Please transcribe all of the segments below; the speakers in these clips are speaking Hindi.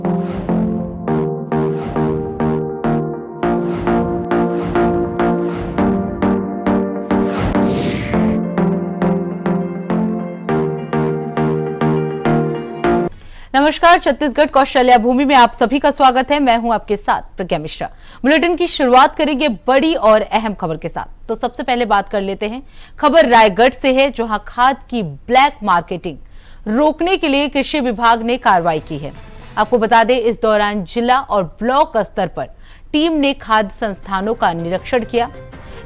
नमस्कार, छत्तीसगढ़ कौशल्या भूमि में आप सभी का स्वागत है। मैं हूं आपके साथ प्रज्ञा मिश्रा। बुलेटिन की शुरुआत करेंगे बड़ी और अहम खबर के साथ। तो सबसे पहले बात कर लेते हैं, खबर रायगढ़ से है, जहां खाद की ब्लैक मार्केटिंग रोकने के लिए कृषि विभाग ने कार्रवाई की है। आपको बता दें, इस दौरान जिला और ब्लॉक स्तर पर टीम ने खाद्य संस्थानों का निरीक्षण किया।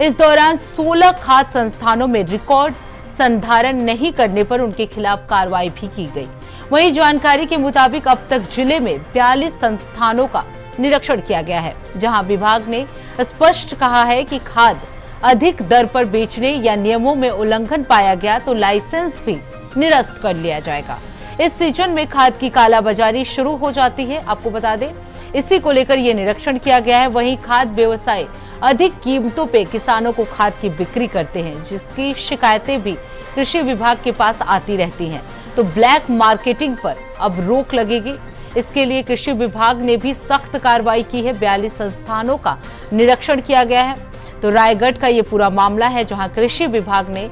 इस दौरान 16 खाद्य संस्थानों में रिकॉर्ड संधारण नहीं करने पर उनके खिलाफ कार्रवाई भी की गई। वहीं जानकारी के मुताबिक अब तक जिले में 42 संस्थानों का निरीक्षण किया गया है, जहां विभाग ने स्पष्ट कहा है कि खाद अधिक दर पर बेचने या नियमों में उल्लंघन पाया गया तो लाइसेंस भी निरस्त कर लिया जाएगा। इस सीजन में खाद की कालाबाजारी शुरू हो जाती है। आपको बता दें, इसी को लेकर यह निरीक्षण किया गया है। वहीं खाद व्यवसायी अधिक कीमतों पे किसानों को खाद की बिक्री करते हैं, जिसकी शिकायतें भी कृषि विभाग के पास आती रहती हैं। तो ब्लैक मार्केटिंग पर अब रोक लगेगी। इसके लिए कृषि विभाग ने भी सख्त कार्रवाई की है। 42 संस्थानों का निरीक्षण किया गया है। तो रायगढ़ का ये पूरा मामला है, जहां कृषि विभाग ने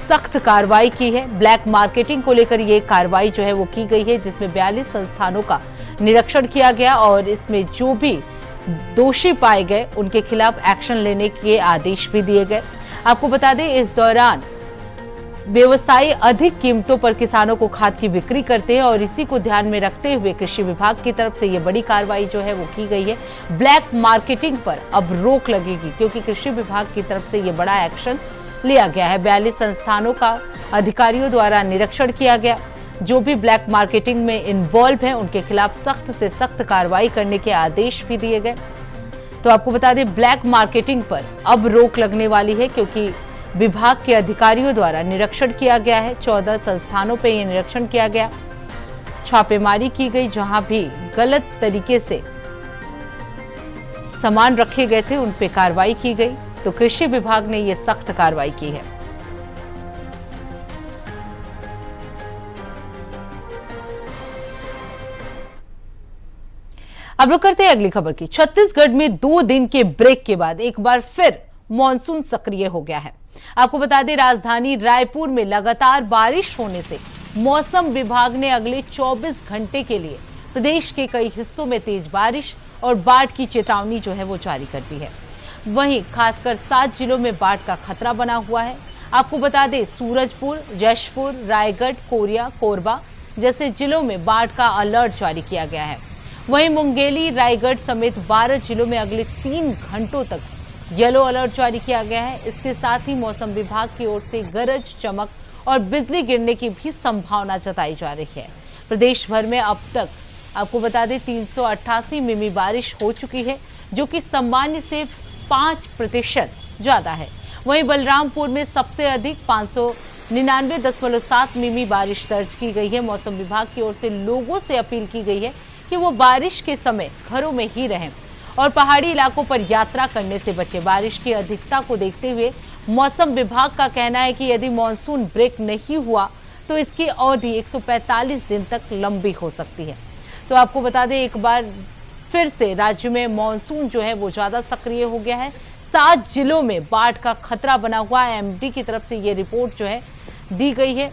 सख्त कार्रवाई की है। ब्लैक मार्केटिंग को लेकर ये कार्रवाई जो है वो की गई है, जिसमें 42 संस्थानों का निरीक्षण किया गया और इसमें जो भी दोषी पाए गए उनके खिलाफ एक्शन लेने के आदेश भी दिए गए। आपको बता दें, इस दौरान व्यवसायी अधिक कीमतों पर किसानों को खाद की बिक्री करते हैं और इसी को ध्यान में रखते हुए कृषि विभाग की तरफ से ये बड़ी कार्रवाई जो है वो की गई है। ब्लैक मार्केटिंग पर अब रोक लगेगी, क्योंकि कृषि विभाग की तरफ से ये बड़ा एक्शन लिया गया है। 42 संस्थानों का अधिकारियों द्वारा निरीक्षण किया गया। जो भी ब्लैक मार्केटिंग में इन्वॉल्व है उनके खिलाफ सख्त से सख्त कार्रवाई करने के आदेश भी दिए गए। तो आपको बता दें, ब्लैक मार्केटिंग पर अब रोक लगने वाली है, क्योंकि विभाग के अधिकारियों द्वारा निरीक्षण किया गया है। 14 संस्थानों पे ये निरीक्षण किया गया, छापेमारी की गई, जहां भी गलत तरीके से सामान रखे गए थे उन पे कार्रवाई की गई। तो कृषि विभाग ने ये सख्त कार्रवाई की है। अब रुक करते हैं अगली खबर की। छत्तीसगढ़ में 2 दिन के ब्रेक के बाद एक बार फिर मॉनसून सक्रिय हो गया है। आपको बता दें, राजधानी रायपुर में लगातार बारिश होने से मौसम विभाग ने अगले 24 घंटे के लिए प्रदेश के कई हिस्सों में तेज बारिश और बाढ़ की चेतावनी जो है वो जारी कर दी है। वहीं खासकर 7 जिलों में बाढ़ का खतरा बना हुआ है। आपको बता दें, सूरजपुर, जशपुर, रायगढ़, कोरिया, कोरबा जैसे जिलों में बाढ़ का अलर्ट जारी किया गया है। वहीं मुंगेली, रायगढ़ समेत 12 जिलों में अगले 3 घंटों तक येलो अलर्ट जारी किया गया है। इसके साथ ही मौसम विभाग की ओर से गरज, चमक और बिजली गिरने की भी संभावना जताई जा रही है। प्रदेश भर में अब तक आपको बता दें 388 मिमी बारिश हो चुकी है, जो कि सामान्य से 5% ज्यादा है। वहीं बलरामपुर में सबसे अधिक 599.7 मिमी बारिश दर्ज की गई है। मौसम विभाग की ओर से लोगों से अपील की गई है कि वो बारिश के समय घरों में ही रहें और पहाड़ी इलाकों पर यात्रा करने से बचें। बारिश की अधिकता को देखते हुए मौसम विभाग का कहना है कि यदि मॉनसून ब्रेक नहीं हुआ तो इसकी अवधि 145 दिन तक लंबी हो सकती है। तो आपको बता दें, एक बार फिर से राज्य में मॉनसून जो है वो ज्यादा सक्रिय हो गया है। 7 जिलों में बाढ़ का खतरा बना हुआ है। एमडी की तरफ से ये रिपोर्ट जो है दी गई है,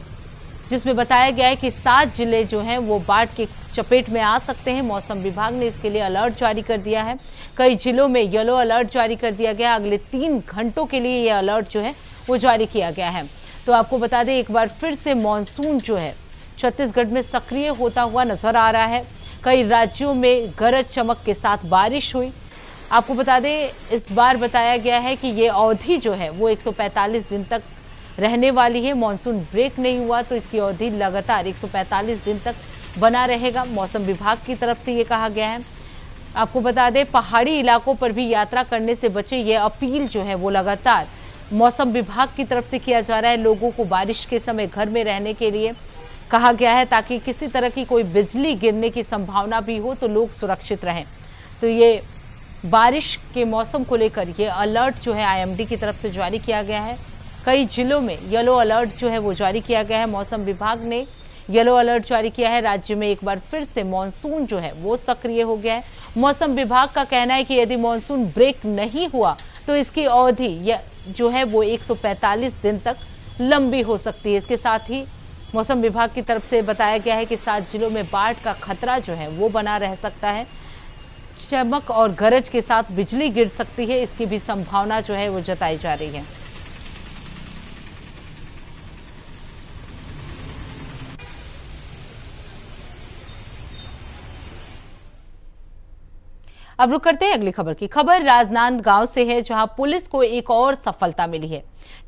जिसमें बताया गया है कि 7 जिले जो हैं वो बाढ़ के चपेट में आ सकते हैं। मौसम विभाग ने इसके लिए अलर्ट जारी कर दिया है। कई जिलों में येलो अलर्ट जारी कर दिया गया। अगले 3 घंटों के लिए ये अलर्ट जो है वो जारी किया गया है। तो आपको बता दें, एक बार फिर से मॉनसून जो है छत्तीसगढ़ में सक्रिय होता हुआ नजर आ रहा है। कई राज्यों में गरज चमक के साथ बारिश हुई। आपको बता दें, इस बार बताया गया है कि ये अवधि जो है वो 145 दिन तक रहने वाली है। मॉनसून ब्रेक नहीं हुआ तो इसकी अवधि लगातार 145 दिन तक बना रहेगा। मौसम विभाग की तरफ से ये कहा गया है। आपको बता दें, पहाड़ी इलाकों पर भी यात्रा करने से बचे, ये अपील जो है वो लगातार मौसम विभाग की तरफ से किया जा रहा है। लोगों को बारिश के समय घर में रहने के लिए कहा गया है, ताकि किसी तरह की कोई बिजली गिरने की संभावना भी हो तो लोग सुरक्षित रहें। तो ये बारिश के मौसम को लेकर ये अलर्ट जो है आईएमडी की तरफ से जारी किया गया है। कई जिलों में येलो अलर्ट जो है वो जारी किया गया है। मौसम विभाग ने येलो अलर्ट जारी किया है। राज्य में एक बार फिर से मानसून जो है वो सक्रिय हो गया है। मौसम विभाग का कहना है कि यदि मानसून ब्रेक नहीं हुआ तो इसकी अवधि जो है वो 145 दिन तक लंबी हो सकती है। इसके साथ ही मौसम विभाग की तरफ से बताया गया है कि 7 जिलों में बाढ़ का खतरा जो है वो बना रह सकता है। चमक और गरज के साथ बिजली गिर सकती है, इसकी भी संभावना जो है वो जताई जा रही है। अब रुक करते हैं अगली खबर की। खबर राजनांदगांव से है, जहां पुलिस को एक और सफलता मिली है।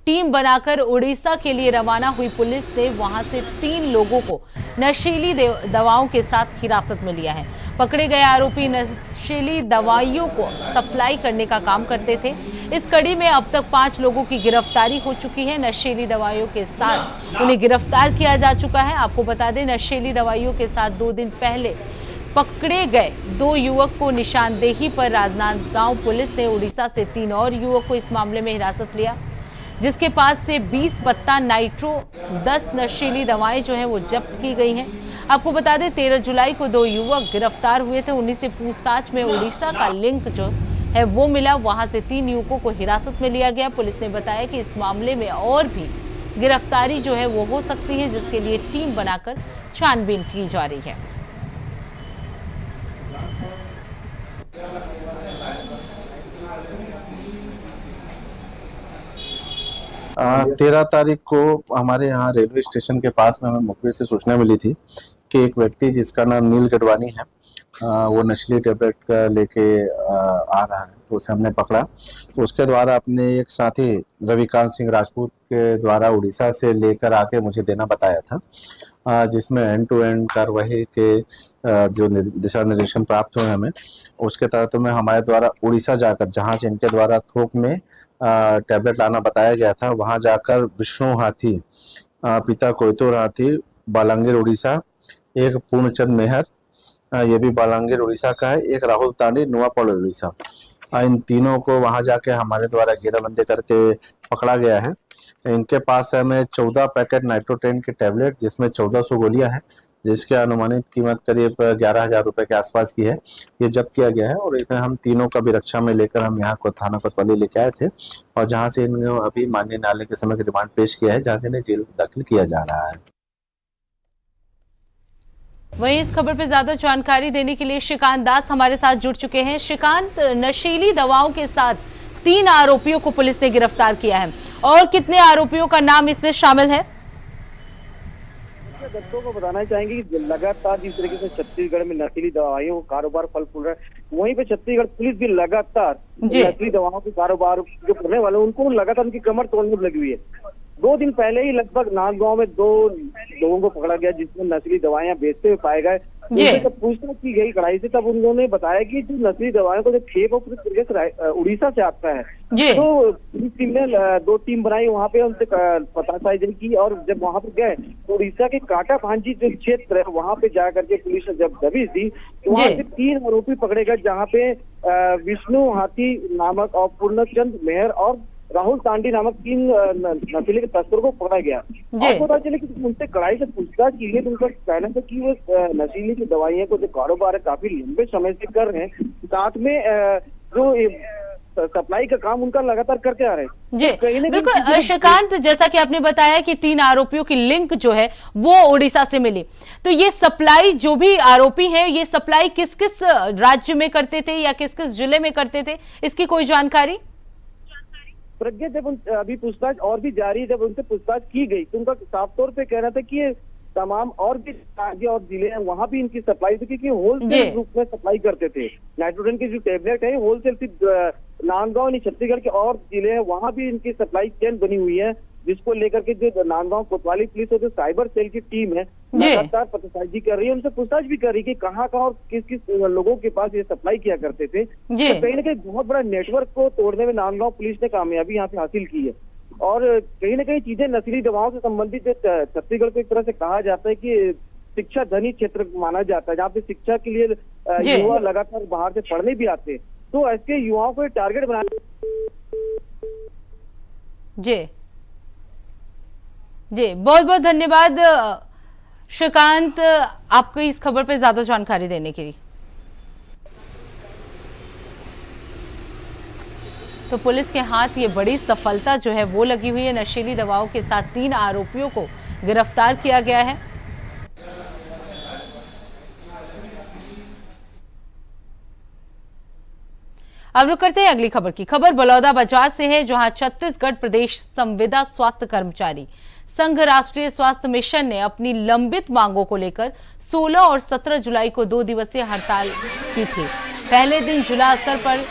टीम बनाकर उड़ीसा के लिए रवाना हुई पुलिस ने वहां से 3 लोगों को नशीली दवाओं के साथ हिरासत में लिया है। पकड़े गए आरोपी नशीली दवाइयों को सप्लाई करने का काम करते थे। इस कड़ी में अब तक 5 लोगों की गिरफ्तारी हो चुकी है। नशीली दवाइयों के साथ उन्हें गिरफ्तार किया जा चुका है। आपको बता दें, नशीली दवाइयों के साथ 2 दिन पहले पकड़े गए 2 युवक को निशानदेही पर राजनांदगांव पुलिस ने उड़ीसा से 3 और युवक को इस मामले में हिरासत लिया, जिसके पास से 20 पत्ता नाइट्रो 10 नशीली दवाएं जो है वो जब्त की गई हैं। आपको बता दें, 13 जुलाई को 2 युवक गिरफ्तार हुए थे। उन्हीं से पूछताछ में उड़ीसा का लिंक जो है वो मिला। वहां से 3 युवकों को हिरासत में लिया गया। पुलिस ने बताया कि इस मामले में और भी गिरफ्तारी जो है वो हो सकती है, जिसके लिए टीम बनाकर छानबीन की जा रही है। 13 तारीख को हमारे यहाँ रेलवे स्टेशन के पास में हमें मुखबिर से सूचना मिली थी कि एक व्यक्ति जिसका नाम नील गढ़वानी है, वो नशीली टेबलेट लेके आ रहा है, तो उसे हमने पकड़ा। तो उसके द्वारा अपने एक साथी रविकांत सिंह राजपूत के द्वारा उड़ीसा से लेकर आके मुझे देना बताया था, जिसमें एंड टू एंड कार्रवाई के जो दिशा निर्देशन प्राप्त हुए हमें, उसके तहत में हमारे द्वारा उड़ीसा जाकर, जहाँ से इनके द्वारा थोक में टैबलेट लाना बताया गया था, वहां जाकर विष्णु हाथी, पिता कोयतुर हाथी, बालांगीर उड़ीसा, एक पूर्णचंद मेहर, ये भी बालांगीर उड़ीसा का है, एक राहुल तांडी नुआपड़ उड़ीसा, इन तीनों को वहां जाके हमारे द्वारा घेराबंदी करके पकड़ा गया है। इनके पास हमें 14 पैकेट नाइट्रोटेन के टैबलेट, जिसमें 1400 गोलियां हैं, जिसके अनुमानित कीमत करीब 11,000 रुपए के आसपास की है, ये जब्त किया गया है। और इधर हम तीनों का भी रक्षा में लेकर हम यहाँ को थाना कोतवाली लेके आए थे, और जहाँ से इन्हें अभी माननीय न्यायालय के समय रिमांड पेश किया है, जहाँ से इन्हें जेल दाखिल किया जा रहा है। वहीं इस खबर पर ज्यादा जानकारी देने के लिए श्रीकांत दास हमारे साथ जुड़ चुके हैं। श्रीकांत, नशीली दवाओं के साथ 3 आरोपियों को पुलिस ने गिरफ्तार किया है, और कितने आरोपियों का नाम इसमें शामिल है? दर्शकों को बताना चाहेंगे कि लगातार जिस तरीके से छत्तीसगढ़ में नशीली दवाइयों का कारोबार फल फूल रहा है, वहीं पे छत्तीसगढ़ पुलिस भी लगातार नशीली दवाओं के कारोबार जो करने वाले उनको लगातार उनकी कमर तोड़ने में लगी हुई है। 2 दिन पहले ही लगभग नांदगांव में 2 लोगों को पकड़ा गया, जिसमें नशीली दवाइयां बेचते हुए पाए गए। जब पूछताछ की गई कड़ाई से, तब उन्होंने बताया कि जो नशीली दवाइयों को जो खेप और उड़ीसा से आता है, तो पुलिस टीम ने 2 टीम बनाई, वहाँ पे उनसे पतासाई की, और जब वहाँ पे गए तो उड़ीसा के काटा भांजी जो क्षेत्र है वहाँ पे जा करके पुलिस ने जब दबिश दी, तो वहाँ से 3 आरोपी पकड़े गए, जहाँ पे विष्णु हाथी नामक और पूर्णचंद मेहर और राहुल तांडी नामक 3 नशीले के तस्करों को पकड़ा गया। आपको पता चले कि उनसे कड़ाई से पूछताछ की गई, तो उनका कहना था कि वो नशीली की दवाइयां को जो कारोबार है काफी लंबे समय से कर रहे हैं, साथ में जो सप्लाई का काम उनका लगातार करते आ रहे हैं। जी बिल्कुल श्रीकांत, जैसा कि आपने बताया कि 3 आरोपियों की लिंक जो है वो उड़ीसा से मिली, तो ये सप्लाई जो भी आरोपी हैं, ये सप्लाई किस किस राज्य में करते थे या किस किस जिले में करते थे, इसकी कोई जानकारी? प्रज्ञा, जब अभी पूछताछ और भी जारी, जब उनसे पूछताछ की गई तो उनका साफ तौर पे कहना था कि ये तमाम और भी राज्य और जिले हैं, वहाँ भी इनकी सप्लाई थी, क्योंकि होलसेल रूप में सप्लाई करते थे। नाइट्रोजन की जो टेबलेट है होलसेल सिर्फ नांदगांव छत्तीसगढ़ के और जिले हैं, वहाँ भी इनकी सप्लाई चेन बनी हुई है, जिसको लेकर के जो नांदगांव कोतवाली पुलिस और जो साइबर सेल की टीम है लगातार पतासाजी कर रही है, उनसे पूछताछ भी कर रही है कि कहाँ और किस किस लोगों के पास ये सप्लाई किया करते थे। तो कहीं ना कहीं बहुत बड़ा नेटवर्क को तोड़ने में नांदगांव पुलिस ने कामयाबी यहाँ पे हासिल की है, और कहीं ना कहीं चीजें नशीली दवाओं से संबंधित छत्तीसगढ़ को एक तरह से कहा जाता है कि शिक्षा धनी क्षेत्र माना जाता है, जहाँ पे शिक्षा के लिए युवा लगातार बाहर से पढ़ने भी आते हैं, तो ऐसे युवाओं को टारगेट बना। जी बहुत बहुत धन्यवाद श्रीकांत, आपको इस खबर पर ज्यादा जानकारी देने के लिए। तो पुलिस के हाथ ये बड़ी सफलता जो है वो लगी हुई है। नशीली दवाओं के साथ 3 आरोपियों को गिरफ्तार किया गया है। अब रुक करते हैं अगली खबर की। खबर बलौदाबाजार से है, जहां छत्तीसगढ़ प्रदेश संविदा स्वास्थ्य कर्मचारी संघ राष्ट्रीय स्वास्थ्य मिशन ने अपनी लंबित मांगों को लेकर 16 और 17 जुलाई को 2 दिवसीय हड़ताल की थी। पहले दिन जिला स्तर पर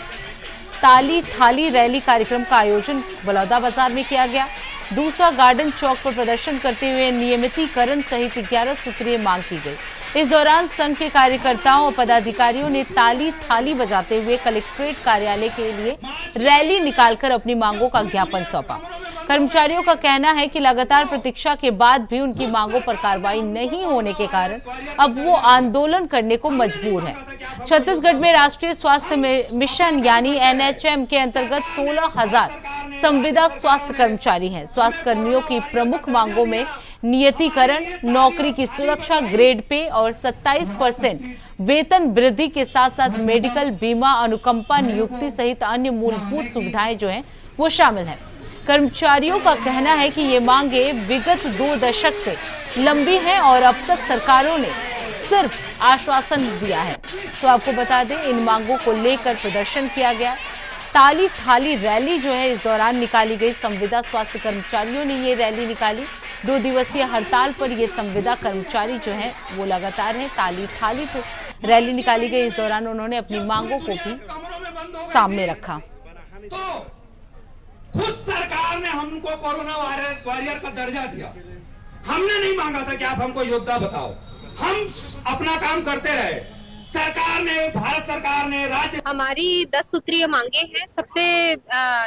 ताली थाली रैली कार्यक्रम का आयोजन बलौदाबाजार में किया गया। दूसरा गार्डन चौक पर प्रदर्शन करते हुए नियमितीकरण सहित 11 सूत्रीय मांग की गई। इस दौरान संघ के कार्यकर्ताओं और पदाधिकारियों ने ताली थाली बजाते हुए कलेक्ट्रेट कार्यालय के लिए रैली निकालकर अपनी मांगों का ज्ञापन सौंपा। कर्मचारियों का कहना है कि लगातार प्रतीक्षा के बाद भी उनकी मांगों पर कार्रवाई नहीं होने के कारण अब वो आंदोलन करने को मजबूर हैं। छत्तीसगढ़ में राष्ट्रीय स्वास्थ्य मिशन यानी NHM के अंतर्गत 16,000 संविदा स्वास्थ्य कर्मचारी हैं। स्वास्थ्य कर्मियों की प्रमुख मांगों में नियतीकरण, नौकरी की सुरक्षा, ग्रेड पे और 27% वेतन वृद्धि के साथ साथ मेडिकल बीमा, अनुकंपा नियुक्ति सहित अन्य मूलभूत सुविधाएं जो हैं वो शामिल हैं। कर्मचारियों का कहना है कि ये मांगे विगत 2 दशक से लंबी हैं और अब तक सरकारों ने सिर्फ आश्वासन दिया है। तो आपको बता दें, इन मांगों को लेकर प्रदर्शन किया गया। ताली थाली रैली जो है इस दौरान निकाली गई। संविदा स्वास्थ्य कर्मचारियों ने ये रैली निकाली। 2 दिवसीय हड़ताल पर ये संविदा कर्मचारी जो है वो लगातार है। ताली थाली तो रैली निकाली गई। इस दौरान उन्होंने अपनी मांगों को भी सामने रखा। खुद सरकार ने हमको कोरोना वॉरियर का दर्जा दिया। हमने नहीं मांगा था कि आप हमको योद्धा बताओ, हम अपना काम करते रहे। सरकार ने, भारत सरकार ने, राज्य, हमारी 10 सूत्रीय मांगे हैं। सबसे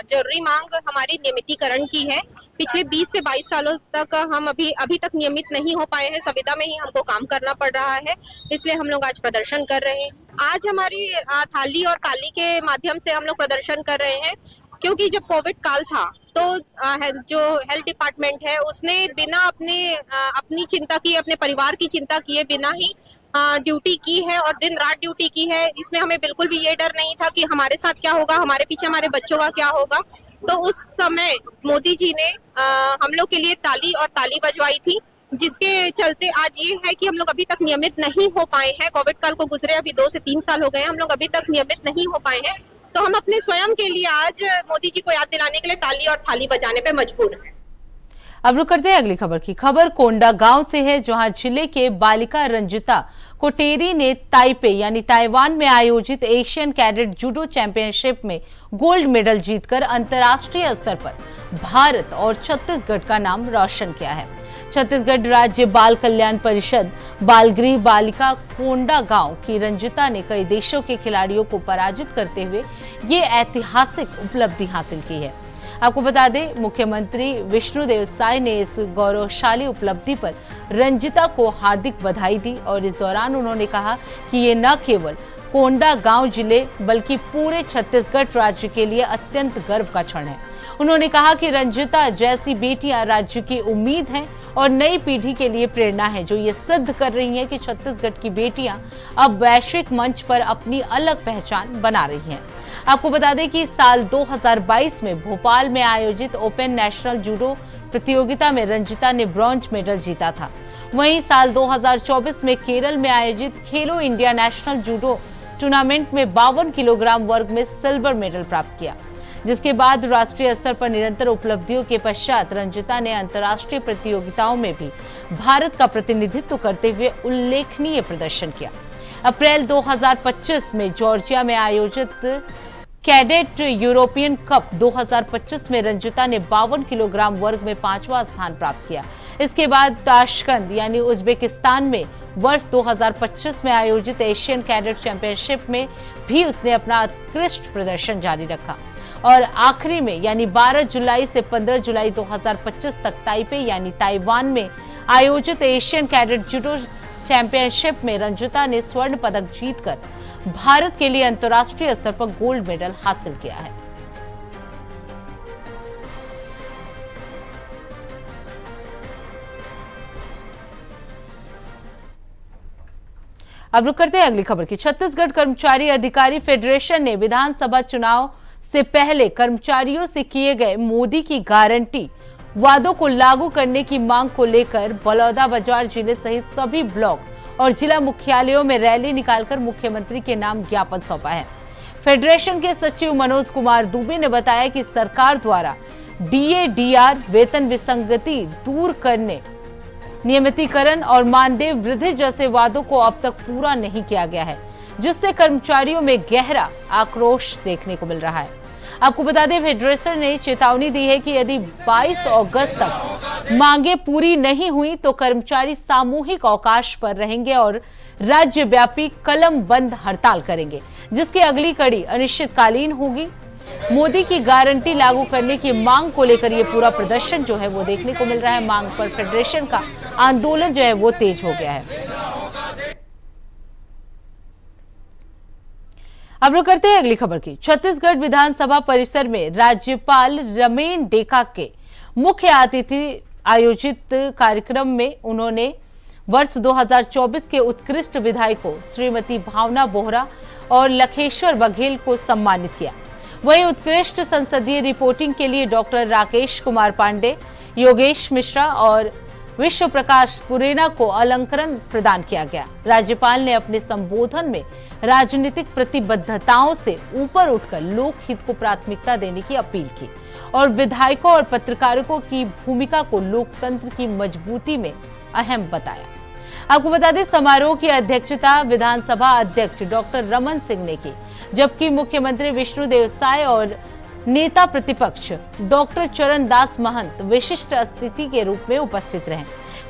जरूरी मांग हमारी नियमितीकरण की है। पिछले 20 से 22 सालों तक हम अभी तक नियमित नहीं हो पाए हैं। संविदा में ही हमको काम करना पड़ रहा है, इसलिए हम लोग आज प्रदर्शन कर रहे हैं। आज हमारी थाली और ताली के माध्यम से हम लोग प्रदर्शन कर रहे हैं, क्योंकि जब कोविड काल था तो जो हेल्थ डिपार्टमेंट है उसने बिना अपनी चिंता किए, अपने परिवार की चिंता किए बिना ही ड्यूटी की है और दिन रात ड्यूटी की है। इसमें हमें बिल्कुल भी ये डर नहीं था कि हमारे साथ क्या होगा, हमारे पीछे हमारे बच्चों का क्या होगा। तो उस समय मोदी जी ने हम लोग के लिए ताली बजवाई थी, जिसके चलते आज ये है कि हम लोग अभी तक नियमित नहीं हो पाए हैं। कोविड काल को गुजरे अभी 2 से 3 साल हो गए, हम लोग अभी तक नियमित नहीं हो पाए हैं। तो हम अपने स्वयं के लिए आज मोदी जी को याद दिलाने के लिए ताली और थाली बजाने पे मजबूर हैं। अब रुक करते हैं अगली खबर की। खबर कोंडा गांव से है, जहां जिले के बालिका रंजिता कोटेरी ने ताइपे यानी ताइवान में आयोजित एशियन कैडेट जूडो चैंपियनशिप में गोल्ड मेडल जीतकर अंतर्राष्ट्रीय स्तर पर भारत और छत्तीसगढ़ का नाम रोशन किया है। छत्तीसगढ़ राज्य बाल कल्याण परिषद बालगृह बालिका कोंडा गांव की रंजिता ने कई देशों के खिलाड़ियों को पराजित करते हुए ये ऐतिहासिक उपलब्धि हासिल की है। आपको बता दें, मुख्यमंत्री विष्णुदेव साय ने इस गौरवशाली उपलब्धि पर रंजिता को हार्दिक बधाई दी और इस दौरान उन्होंने कहा कि ये न केवल कोंडा गांव जिले बल्कि पूरे छत्तीसगढ़ राज्य के लिए अत्यंत गर्व का क्षण है। उन्होंने कहा कि रंजिता जैसी बेटियां राज्य की उम्मीद हैं और नई पीढ़ी के लिए प्रेरणा है, जो ये सिद्ध कर रही हैं कि छत्तीसगढ़ की बेटियां अब वैश्विक मंच पर अपनी अलग पहचान बना रही हैं। आपको बता दें कि साल 2022 में भोपाल में आयोजित ओपन नेशनल जूडो प्रतियोगिता में रंजिता ने ब्रॉन्ज मेडल जीता था। वहीं साल 2024 में केरल में आयोजित खेलो इंडिया नेशनल जूडो टूर्नामेंट में 52 किलोग्राम वर्ग में सिल्वर मेडल प्राप्त किया, जिसके बाद राष्ट्रीय स्तर पर निरंतर उपलब्धियों के पश्चात रंजिता ने अंतर्राष्ट्रीय प्रतियोगिताओं में भी भारत का प्रतिनिधित्व करते हुए उल्लेखनीय प्रदर्शन किया। अप्रैल 2025 में जॉर्जिया में आयोजित कैडेट यूरोपियन कप 2025 में रंजिता ने 52 किलोग्राम वर्ग में 5वां स्थान प्राप्त किया। इसके बाद ताशकंद यानी उज्बेकिस्तान में वर्ष 2025 में आयोजित एशियन कैडेट चैंपियनशिप में भी उसने अपना उत्कृष्ट प्रदर्शन जारी रखा और आखिरी में यानी 12 जुलाई से 15 जुलाई 2025 तक ताइपे यानी ताइवान में आयोजित एशियन कैडेट जूडो चैंपियनशिप में रंजिता ने स्वर्ण पदक जीतकर भारत के लिए अंतर्राष्ट्रीय स्तर पर गोल्ड मेडल हासिल किया है। अब रुक करते हैं अगली खबर की। छत्तीसगढ़ कर्मचारी अधिकारी फेडरेशन ने विधानसभा चुनाव से पहले कर्मचारियों से किए गए मोदी की गारंटी वादों को लागू करने की मांग को लेकर बलौदाबाजार जिले सहित सभी ब्लॉक और जिला मुख्यालयों में रैली निकालकर मुख्यमंत्री के नाम ज्ञापन सौंपा है। फेडरेशन के सचिव मनोज कुमार दुबे ने बताया कि सरकार द्वारा डीए-डीआर, वेतन विसंगति दूर करने, नियमितीकरण और मानदेय वृद्धि जैसे वादों को अब तक पूरा नहीं किया गया है, जिससे कर्मचारियों में गहरा आक्रोश देखने को मिल रहा है। आपको बता दें, फेडरेशन ने चेतावनी दी है कि यदि 22 अगस्त तक मांगे पूरी नहीं हुई तो कर्मचारी सामूहिक अवकाश पर रहेंगे और राज्यव्यापी कलम बंद हड़ताल करेंगे, जिसकी अगली कड़ी अनिश्चितकालीन होगी। मोदी की गारंटी लागू करने की मांग को लेकर ये पूरा प्रदर्शन जो है वो देखने को मिल रहा है। मांग पर फेडरेशन का आंदोलन जो है वो तेज हो गया है। अब रुक करते हैं अगली खबर की। छत्तीसगढ़ विधानसभा परिसर में राज्यपाल रमेन डेका के मुख्य अतिथि आयोजित कार्यक्रम में उन्होंने वर्ष 2024 के उत्कृष्ट विधायकों श्रीमती भावना बोहरा और लखेश्वर बघेल को सम्मानित किया। वहीं उत्कृष्ट संसदीय रिपोर्टिंग के लिए डॉक्टर राकेश कुमार पांडे, योगेश मिश्रा और विश्व प्रकाश पुरेना को अलंकरण प्रदान किया गया। राज्यपाल ने अपने संबोधन में राजनीतिक प्रतिबद्धताओं से ऊपर उठकर लोकहित को प्राथमिकता देने की अपील की और विधायकों और पत्रकारों की भूमिका को लोकतंत्र की मजबूती में अहम बताया। आपको बता दें, समारोह की अध्यक्षता विधानसभा अध्यक्ष डॉक्टर रमन सिंह ने की, जबकि मुख्यमंत्री विष्णुदेव साय और नेता प्रतिपक्ष डॉक्टर चरण दास महंत विशिष्ट अतिथि के रूप में उपस्थित रहे।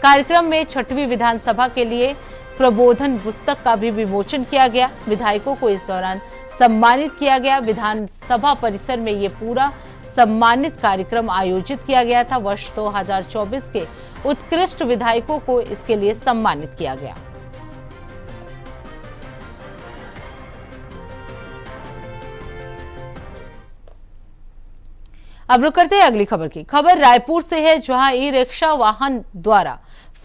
कार्यक्रम में 6वीं विधानसभा के लिए प्रबोधन पुस्तक का भी विमोचन किया गया। विधायकों को इस दौरान सम्मानित किया गया। विधानसभा परिसर में ये पूरा सम्मानित कार्यक्रम आयोजित किया गया था। वर्ष 2024 के उत्कृष्ट विधायकों को इसके लिए सम्मानित किया गया। अब रुक करते हैं अगली खबर की। खबर रायपुर से है, जहां ई रिक्शा वाहन द्वारा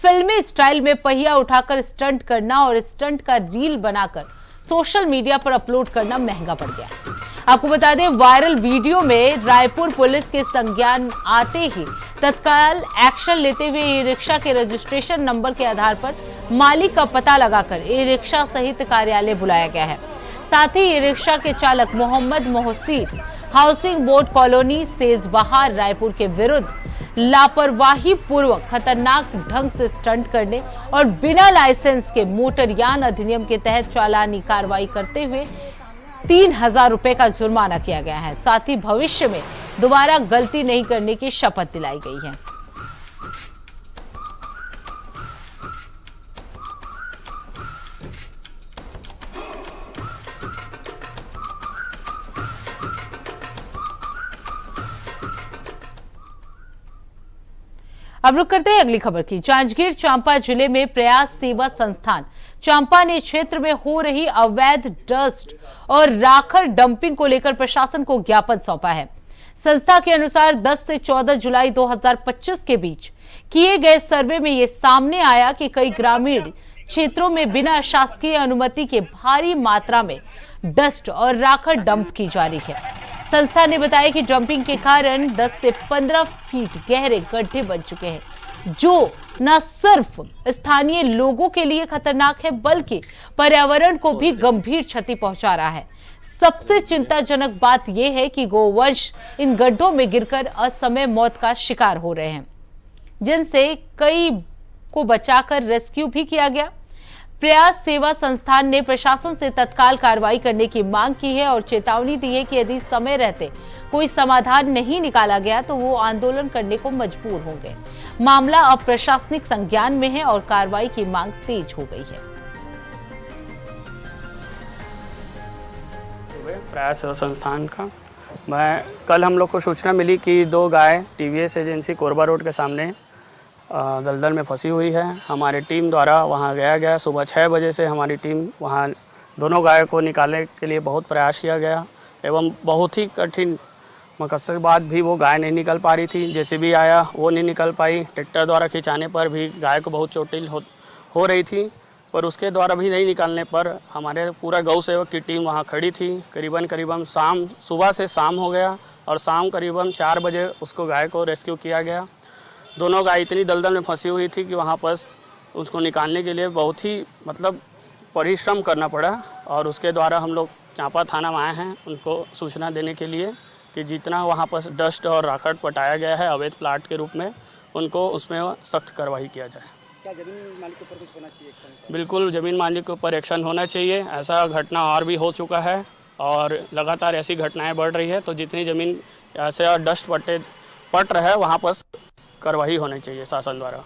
फिल्मी स्टाइल में पहिया उठाकर स्टंट करना और स्टंट का रील बनाकर सोशल मीडिया पर अपलोड करना महंगा पड़ गया। आपको बता दें, वायरल वीडियो में रायपुर पुलिस के संज्ञान आते ही तत्काल एक्शन लेते हुए ई रिक्शा के रजिस्ट्रेशन नंबर के आधार पर मालिक का पता लगाकर ई रिक्शा सहित कार्यालय बुलाया गया है। साथ ही ई रिक्शा के चालक Mohammad Mohsin housing board colony Sejbahar Raipur के विरुद्ध लापरवाही पूर्वक खतरनाक ढंग से स्टंट करने और बिना लाइसेंस के मोटरयान अधिनियम के तहत चालानी कार्रवाई करते हुए 3000 रुपए का जुर्माना किया गया है। साथ ही भविष्य में दोबारा गलती नहीं करने की शपथ दिलाई गई है। अब रुक करते हैं अगली खबर की। जांजगीर चांपा जिले में प्रयास सेवा संस्थान चांपा ने क्षेत्र में हो रही अवैध डस्ट और राखर डंपिंग को लेकर प्रशासन को ज्ञापन सौंपा है। संस्था के अनुसार 10 से 14 जुलाई 2025 के बीच किए गए सर्वे में यह सामने आया कि कई ग्रामीण क्षेत्रों में बिना शासकीय अनुमति के भारी मात्रा में डस्ट और राखर डंप की जा रही है। संस्था ने बताया कि डंपिंग के कारण 10 से 15 फीट गहरे गड्ढे बन चुके हैं, जो न सिर्फ स्थानीय लोगों के लिए खतरनाक है बल्कि पर्यावरण को भी गंभीर क्षति पहुंचा रहा है। सबसे चिंताजनक बात यह है कि गोवंश इन गड्ढों में गिरकर असमय मौत का शिकार हो रहे हैं, जिनसे कई को बचाकर रेस्क्यू भी किया गया। प्रयास सेवा संस्थान ने प्रशासन से तत्काल कार्रवाई करने की मांग की है और चेतावनी दी है कि यदि समय रहते कोई समाधान नहीं निकाला गया तो वो आंदोलन करने को मजबूर होंगे। मामला अब प्रशासनिक संज्ञान में है और कार्रवाई की मांग तेज हो गई है। प्रयास सेवा संस्थान का कल हम लोग को सूचना मिली कि 2 गाय टीवीएस एजेंसी कोरबा रोड के सामने दलदल में फंसी हुई है। हमारी टीम द्वारा वहां गया। सुबह 6 बजे से हमारी टीम वहां दोनों गाय को निकालने के लिए बहुत प्रयास किया गया एवं बहुत ही कठिन मकसद के बाद भी वो गाय नहीं निकल पा रही थी। जेसीबी आया, वो नहीं निकल पाई। ट्रैक्टर द्वारा खिंचाने पर भी गाय को बहुत चोटिल हो रही थी। पर उसके द्वारा भी नहीं निकालने पर हमारे पूरा गौ सेवक की टीम वहाँ खड़ी थी। करीबन सुबह से शाम हो गया और शाम करीबन 4 बजे उसको गाय को रेस्क्यू किया गया। दोनों गाय इतनी दलदल में फंसी हुई थी कि वहाँ पर उसको निकालने के लिए बहुत ही परिश्रम करना पड़ा और उसके द्वारा हम लोग चांपा थाना में आए हैं उनको सूचना देने के लिए कि जितना वहाँ पर डस्ट और राखड़ पटाया गया है अवैध प्लाट के रूप में, उनको उसमें सख्त कार्रवाई किया जाए। क्या जमीन मालिक के ऊपर कुछ होना चाहिए एक्शन? बिल्कुल जमीन मालिक के ऊपर एक्शन होना चाहिए। ऐसा घटना और भी हो चुका है और लगातार ऐसी घटनाएं बढ़ रही है, तो जितनी ज़मीन ऐसे डस्ट पट रहा है वहाँ पर कार्रवाई होनी चाहिए शासन द्वारा।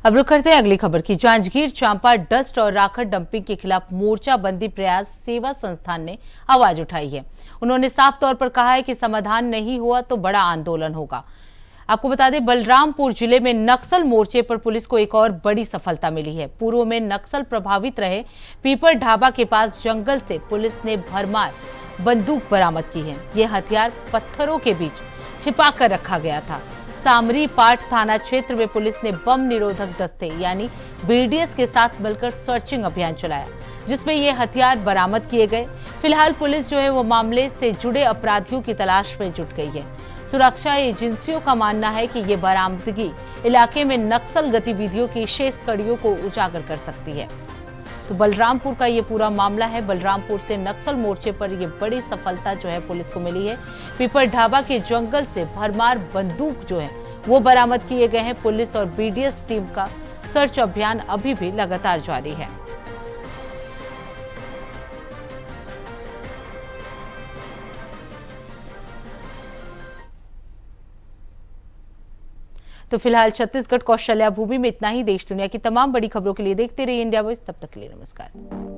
अब रुक करते हैं अगली खबर की। जांजगीर चांपा डस्ट और राखड़ डंपिंग के खिलाफ मोर्चाबंदी प्रयास सेवा संस्थान ने आवाज उठाई है। उन्होंने साफ तौर पर कहा है कि समाधान नहीं हुआ तो बड़ा आंदोलन होगा। आपको बता दें, बलरामपुर जिले में नक्सल मोर्चे पर पुलिस को एक और बड़ी सफलता मिली है। पूर्व में नक्सल प्रभावित रहे पीपर ढाबा के पास जंगल से पुलिस ने भरमार बंदूक बरामद की है। ये हथियार पत्थरों के बीच छिपा कर रखा गया था। सामरी पाट थाना क्षेत्र में पुलिस ने बम निरोधक दस्ते यानी बीडीएस के साथ मिलकर सर्चिंग अभियान चलाया, जिसमें ये हथियार बरामद किए गए। फिलहाल पुलिस जो है वो मामले से जुड़े अपराधियों की तलाश में जुट गई है। सुरक्षा एजेंसियों का मानना है कि ये बरामदगी इलाके में नक्सल गतिविधियों की शेष कड़ियों को उजागर कर सकती है। तो बलरामपुर का ये पूरा मामला है। बलरामपुर से नक्सल मोर्चे पर ये बड़ी सफलता जो है पुलिस को मिली है। पीपर ढाबा के जंगल से भरमार बंदूक जो है वो बरामद किए गए हैं। पुलिस और बीडीएस टीम का सर्च अभियान अभी भी लगातार जारी है। तो फिलहाल छत्तीसगढ़ कौशल्या भूमि में इतना ही। देश दुनिया की तमाम बड़ी खबरों के लिए देखते रहिए इंडिया वॉइस। तब तक के लिए नमस्कार।